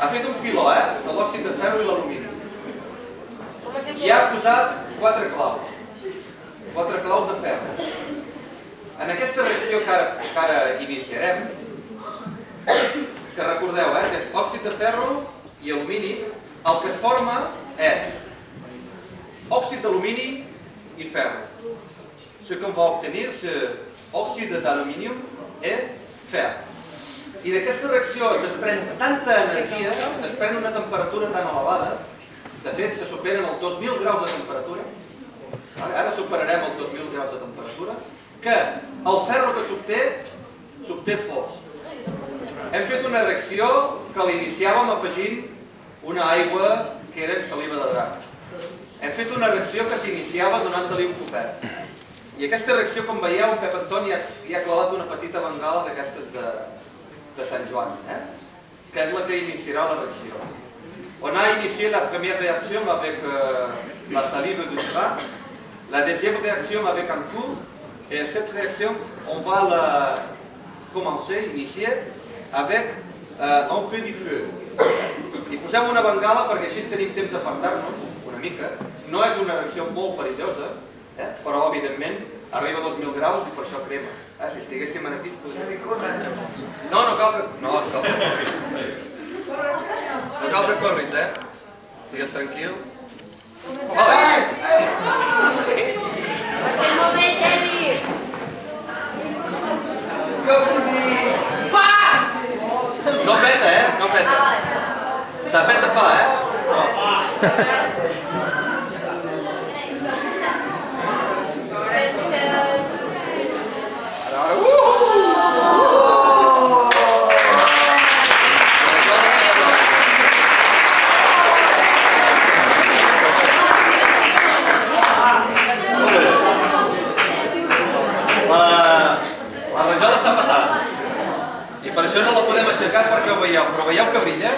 Ha fet un piló, de l'òxid de ferro i l'alumini. I ha posat 4 claus. 4 claus de ferro. En aquesta reacció que ara iniciarem, que recordeu, que és òxid de ferro i alumini, el que es forma és òxid d'alumini i ferro. Ce qu'on va obtenir, c'est òxid d'aluminium i ferro. I d'aquesta reacció es desprèn tanta energia, es desprèn una temperatura tan elevada, de fet se superen els 2.000 graus de temperatura, ara superarem els 2.000 graus de temperatura, que el ferro que s'obté fos. Hem fet una reacció que l'iniciàvem afegint una aigua que era saliva de drac. Hem fet una reacció que s'iniciava donant-li un copet. I aquesta reacció, com veieu, en Pep Antoni hi ha clavat una petita bengala d'aquestes de Sant Joan, que és la que iniciarà la reacció. On a initié la première réaction avec la salive du drac, la deuxième réaction avec un coup, et cette réaction, on va la commencer, initier, avec un peu de feu. I posem una bengala perquè així tenim temps d'apartar-nos una mica. No és una reacció molt perillosa, però evidentment arriba a 2.000 graus i per això crema. Si estiguéssim aquí es podria... No cal que corris. No cal que corris, Digues tranquil. No peta, no peta. Se peta pa, La rajola s'ha petat. I per això no la podem aixecar perquè ho veieu. Però veieu que brilla?